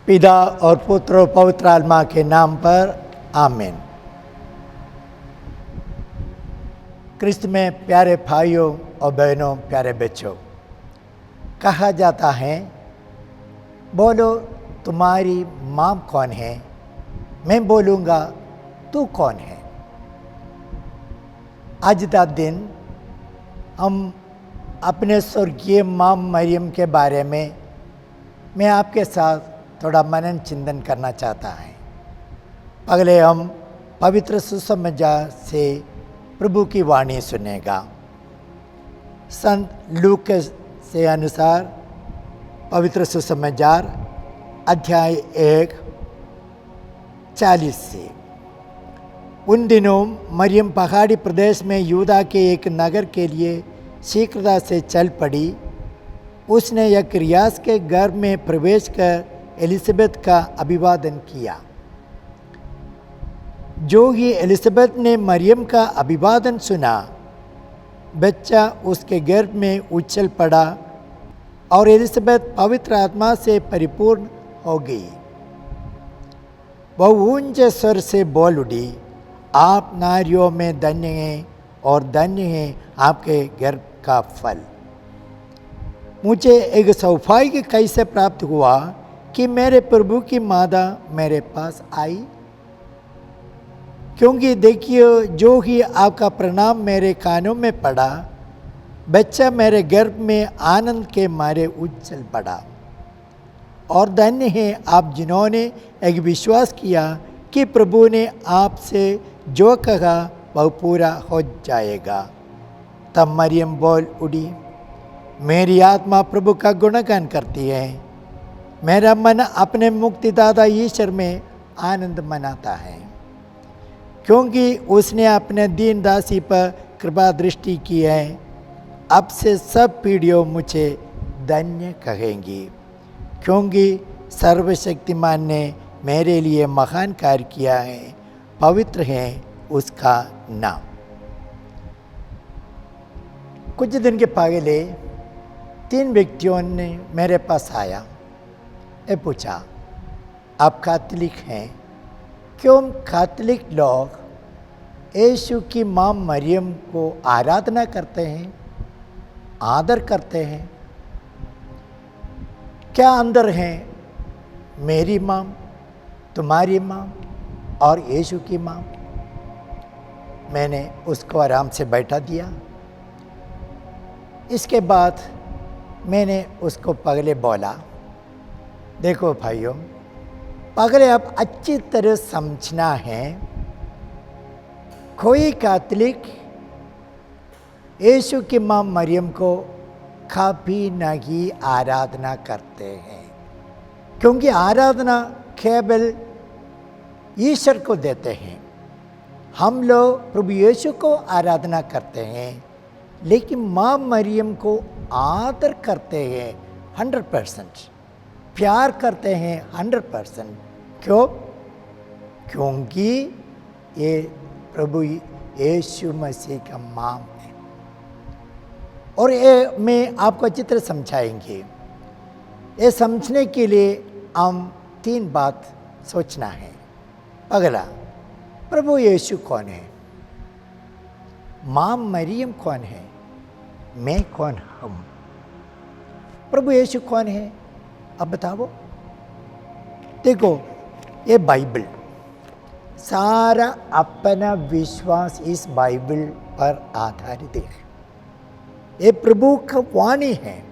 पिता और पुत्र और पवित्र आत्मा के नाम पर आमीन। क्रिस्त में प्यारे भाइयों और बहनों, प्यारे बच्चों, कहा जाता है, बोलो तुम्हारी माँ कौन है, मैं बोलूँगा तू कौन है। आज का दिन हम अपने स्वर्गीय माँ मरियम के बारे में मैं आपके साथ थोड़ा मनन चिंतन करना चाहता है। पहले हम पवित्र सुसमाचार से प्रभु की वाणी सुनेगा। संत लूकास से अनुसार पवित्र सुसमाचार अध्याय 1:40 से। उन दिनों मरियम पहाड़ी प्रदेश में यूदा के एक नगर के लिए शीघ्रता से चल पड़ी। उसने जकरियास के घर में प्रवेश कर एलिजाबेथ का अभिवादन किया। जो ही एलिजाबेथ ने मरियम का अभिवादन सुना, बच्चा उसके गर्भ में उछल पड़ा और एलिजाबेथ पवित्र आत्मा से परिपूर्ण हो गई। वह ऊंचे स्वर से बोल उठी, आप नारियों में धन्य हैं और धन्य है आपके गर्भ का फल। मुझे एक सौभाग्य कैसे प्राप्त हुआ कि मेरे प्रभु की माता मेरे पास आई, क्योंकि देखिए जो ही आपका प्रणाम मेरे कानों में पड़ा, बच्चा मेरे गर्भ में आनंद के मारे उछल पड़ा। और धन्य है आप जिन्होंने एक विश्वास किया कि प्रभु ने आपसे जो कहा वह पूरा हो जाएगा। तब मरियम बोल उठी, मेरी आत्मा प्रभु का गुणगान करती है, मेरा मन अपने मुक्तिदाता ईश्वर में आनंद मनाता है, क्योंकि उसने अपने दीन दासी पर कृपा दृष्टि की है। अब से सब पीढ़ियों मुझे धन्य कहेंगी, क्योंकि सर्वशक्तिमान ने मेरे लिए महान कार्य किया है, पवित्र है उसका नाम। कुछ दिन के पहले 3 व्यक्तियों ने मेरे पास आया। ये पूछा, आप कैथोलिक हैं, क्यों कैथोलिक लोग यीशु की माँ मरियम को आराधना करते हैं, आदर करते हैं? क्या अंदर है मेरी माँ, तुम्हारी माँ और यीशु की माँ? मैंने उसको आराम से बैठा दिया। इसके बाद मैंने उसको पहले बोला, देखो भाइयों, पहले आप अच्छी तरह समझना है, कोई कैथोलिक यीशु की माँ मरियम को कभी नहीं आराधना करते हैं, क्योंकि आराधना केवल ईश्वर को देते हैं। हम लोग प्रभु यीशु को आराधना करते हैं, लेकिन माँ मरियम को आदर करते हैं 100%, प्यार करते हैं 100%। क्यों? क्योंकि ये प्रभु यीशु मसीह का माँ है। और ये मैं आपको चित्र समझाएंगे। ये समझने के लिए हम 3 बात सोचना है। अगला, प्रभु यीशु कौन है, माँ मरियम कौन है, मैं कौन हूँ? प्रभु यीशु कौन है, अब बताओ। देखो, ये बाइबल, सारा अपना विश्वास इस बाइबल पर आधारित है। ये प्रभु का वाणी है।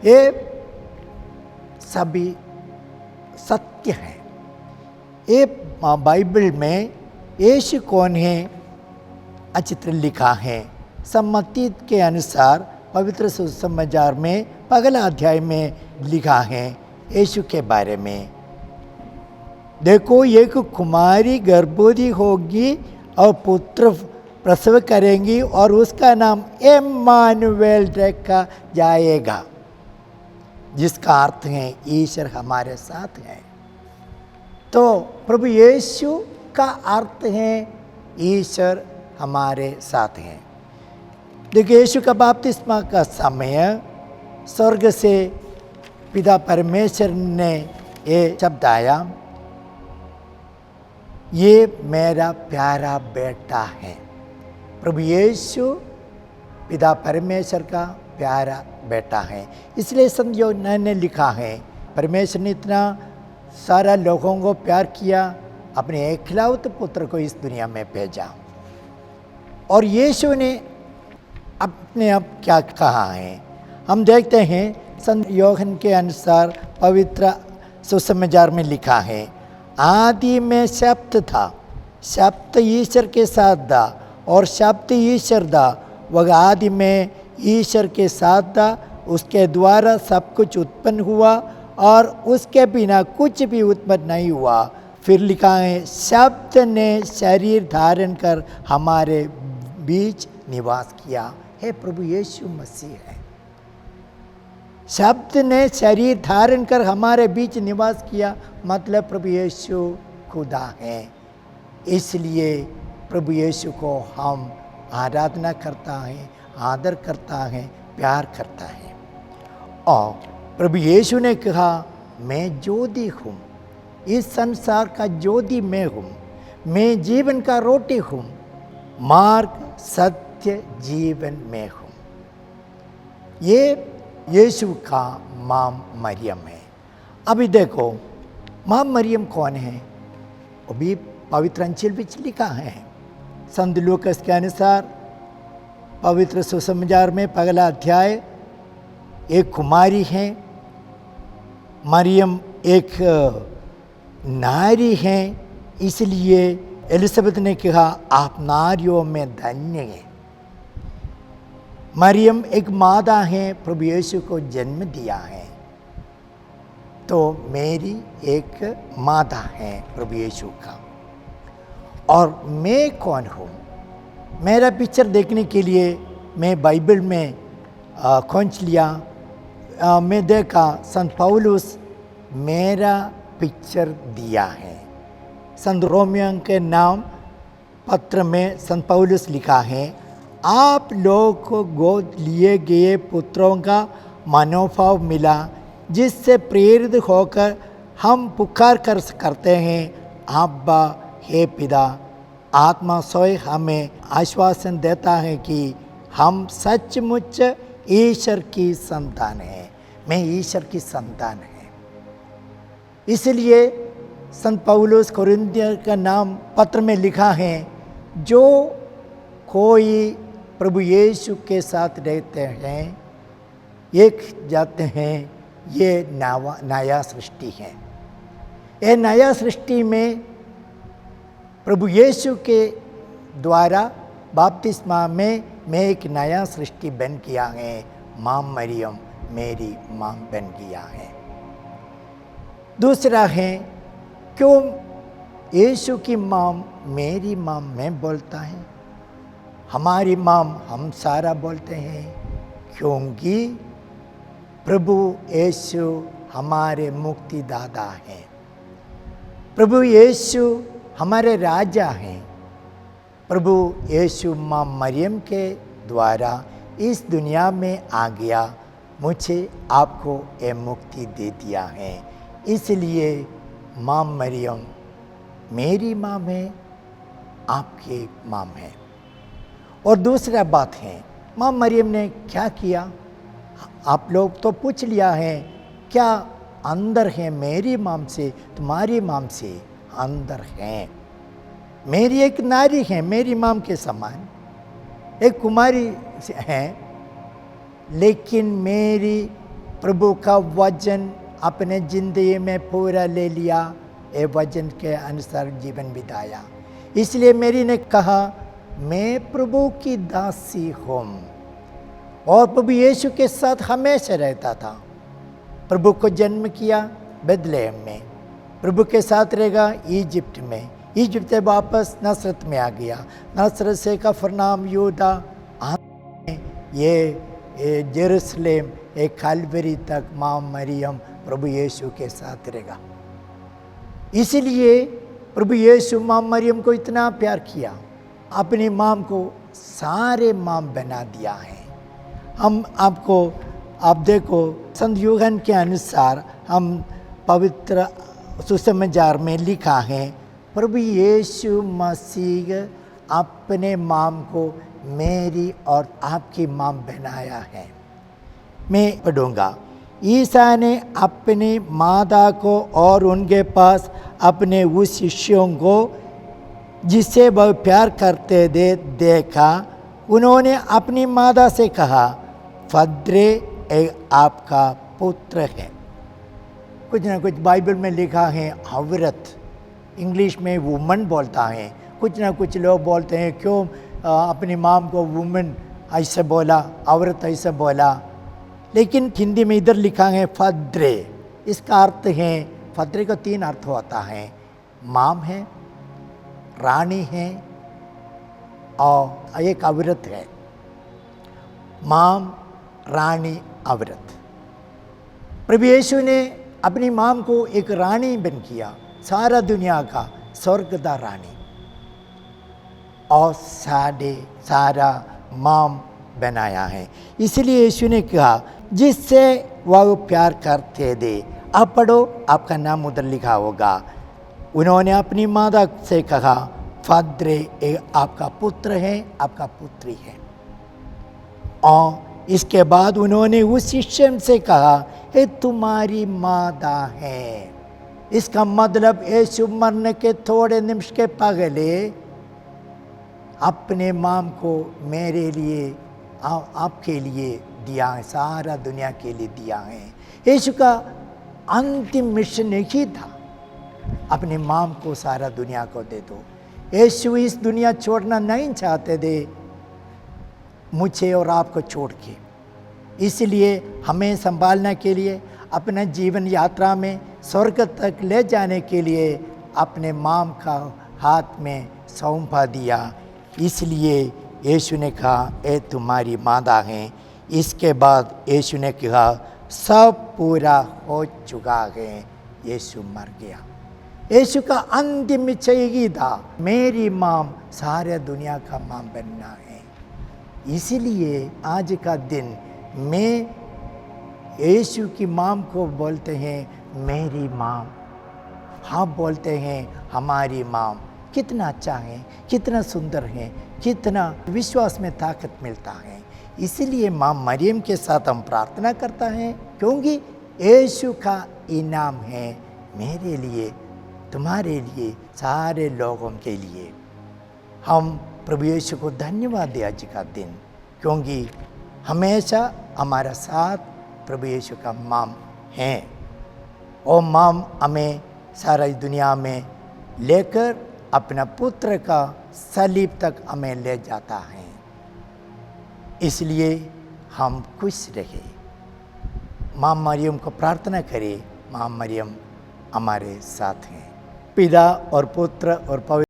ये सभी सत्य है। ये बाइबल में यीशु कौन है अचित्र लिखा है। सम्मति के अनुसार पवित्र सुसमाचार में पहला अध्याय में लिखा है यीशु के बारे में। देखो, एक कुमारी गर्भवती होगी और पुत्र प्रसव करेंगी और उसका नाम इम्मानुएल रखा जाएगा, जिसका अर्थ है ईश्वर हमारे साथ है। तो प्रभु यीशु का अर्थ है ईश्वर हमारे साथ हैं। देखिए, यीशु का बपतिस्मा का समय स्वर्ग से पिता परमेश्वर ने ये शब्द आया, ये मेरा प्यारा बेटा है। प्रभु यीशु पिता परमेश्वर का प्यारा बेटा है। इसलिए संत यूहन्ना ने लिखा है, परमेश्वर ने इतना सारा लोगों को प्यार किया, अपने एकलौते पुत्र को इस दुनिया में भेजा। और यीशु ने अपने आप क्या कहा है, हम देखते हैं संत यूहन्ना के अनुसार पवित्र सुसमाचार में लिखा है, आदि में शब्द था, शब्द ईश्वर के साथ था और शब्द ईश्वर था। वह आदि में ईश्वर के साथ था, उसके द्वारा सब कुछ उत्पन्न हुआ और उसके बिना कुछ भी उत्पन्न नहीं हुआ। फिर लिखा है, शब्द ने शरीर धारण कर हमारे बीच निवास किया। हे प्रभु यीशु मसीह है, शब्द ने शरीर धारण कर हमारे बीच निवास किया, मतलब प्रभु यीशु खुदा है। इसलिए प्रभु यीशु को हम आराधना करता है, आदर करता है, प्यार करता है। और प्रभु यीशु ने कहा, मैं ज्योति हूँ, इस संसार का ज्योति मैं हूँ, मैं जीवन का रोटी हूँ, मार्ग सत्य जीवन में हूँ। ये यीशु का माँ मरियम है। अभी देखो माँ मरियम कौन है, वो भी पवित्र अंचिल विच लिखा है। संत लूकास के अनुसार पवित्र सुसमाचार में पहला अध्याय, एक कुमारी है, मरियम एक नारी है। इसलिए एलिजाबेथ ने कहा, आप नारियों में धन्य हैं। मरियम एक मादा है, प्रभु यीशु को जन्म दिया है, तो मेरी एक मादा है प्रभु यीशु का। और मैं कौन हूँ, मेरा पिक्चर देखने के लिए मैं बाइबल में खोज लिया। मैं देखा संत पौलुस मेरा पिक्चर दिया है। संत रोमियो के नाम पत्र में संत पौलुस लिखा है, आप लोगों को गोद लिए गए पुत्रों का मनोभाव मिला, जिससे प्रेरित होकर हम पुकार करते हैं, अब्बा हे पिता। आत्मा स्वयं हमें आश्वासन देता है कि हम सचमुच ईश्वर की संतान हैं। मैं ईश्वर की संतान है। इसलिए संत पौलुस कोरिन्थियों का नाम पत्र में लिखा है, जो कोई प्रभु यीशु के साथ रहते हैं, एक जाते हैं, ये नया सृष्टि है। ये नया सृष्टि में प्रभु यीशु के द्वारा बपतिस्मा में मैं एक नया सृष्टि बन गया है। माँ मरियम मेरी माँ बन गया है। दूसरा है, क्यों यीशु की माँ मेरी माँ में बोलता है, हमारी माँ हम सारा बोलते हैं, क्योंकि प्रभु यीशु हमारे मुक्तिदाता हैं। प्रभु यीशु हमारे राजा हैं। प्रभु यीशु माँ मरियम के द्वारा इस दुनिया में आ गया, मुझे आपको ये मुक्ति दे दिया है। इसलिए माँ मरियम मेरी माँ है, आपकी माँ है। और दूसरा बात है, माँ मरियम ने क्या किया, आप लोग तो पूछ लिया है, क्या अंदर है मेरी माँ से तुम्हारी माँ से? अंदर है। मेरी एक नारी है, मेरी माँ के समान, एक कुमारी है, लेकिन मेरी प्रभु का वचन अपने जिंदगी में पूरा ले लिया, ये वचन के अनुसार जीवन बिताया। इसलिए मेरी ने कहा, मैं प्रभु की दासी हूँ, और प्रभु यीशु के साथ हमेशा रहता था। प्रभु को जन्म किया बेथलेहम में, प्रभु के साथ रहेगा इजिप्ट में, इजिप्ट से वापस नसरत में आ गया, नसरत से कफरनाम यहूदा, ये जेरूसलेम, एक कैलवरी तक माँ मरियम प्रभु यीशु के साथ रहेगा। इसलिए प्रभु यीशु माँ मरियम को इतना प्यार किया, अपनी माँ को सारे माँ बना दिया है। हम आपको आप देखो संत यूहन्ना के अनुसार हम पवित्र सुसमाचार में लिखा है, प्रभु यीशु मसीह अपने माम को मेरी और आपकी माम बनाया है। मैं पढ़ूँगा। ईसा ने अपनी माता को और उनके पास अपने उस शिष्यों को जिससे वह प्यार करते देखा। उन्होंने अपनी माता से कहा, फद्रे एक आपका पुत्र है। कुछ ना कुछ बाइबल में लिखा है औरत, इंग्लिश में वुमन बोलता है। कुछ ना कुछ लोग बोलते हैं क्यों अपनी माम को वुमन ऐसे बोला, औरत ऐसे बोला, लेकिन हिंदी में इधर लिखा है फद्रे। इसका अर्थ है, फद्रे का 3 अर्थ होता है, माम है, रानी है और एक औरत है। माम, रानी, औरत। प्रभु यीशु ने अपनी माम को एक रानी बन किया, सारा दुनिया का स्वर्ग का रानी, और सारा माम बनाया है। इसलिए यीशु ने कहा जिससे वह प्यार करते थे। आप पढ़ो, आपका नाम उधर लिखा होगा। उन्होंने अपनी माता से कहा, फद्रे आपका पुत्र है, आपका पुत्री है। और इसके बाद उन्होंने उस शिष्य से कहा, ये तुम्हारी माता है। इसका मतलब यीशु मरने के थोड़े निमिष के पहले अपने माम को मेरे लिए, आपके लिए दिया है, सारा दुनिया के लिए दिया है। यीशु का अंतिम मिशन ही था, अपने माम को सारा दुनिया को दे दो। यीशु इस दुनिया छोड़ना नहीं चाहते थे, मुझे और आपको छोड़ के। इसलिए हमें संभालने के लिए, अपना जीवन यात्रा में स्वर्ग तक ले जाने के लिए अपने माम का हाथ में सौंपा दिया। इसलिए यीशु ने कहा, ए तुम्हारी माता है। इसके बाद यीशु ने कहा, सब पूरा हो चुका है। यीशु मर गया। यीशु का अंतिम इच्छा यही था, मेरी माम सारे दुनिया का माम बनना है। इसलिए आज का दिन मैं यीशु की माम को बोलते हैं मेरी माम, हम बोलते हैं हमारी माम। कितना अच्छा है, कितना सुंदर है, कितना विश्वास में ताकत मिलता है। इसलिए माँ मरियम के साथ हम प्रार्थना करता हैं, क्योंकि यीशु का इनाम है मेरे लिए, तुम्हारे लिए, सारे लोगों के लिए। हम प्रभु यीशु को धन्यवाद दें आज का दिन, क्योंकि हमेशा हमारा साथ प्रभु यीशु का माम है। और माम हमें सारा दुनिया में लेकर अपना पुत्र का सलीब तक हमें ले जाता है। इसलिए हम खुश रहे। माँ मरियम को प्रार्थना करें, माँ मरियम हमारे साथ हैं। पिता और पुत्र और पवित्र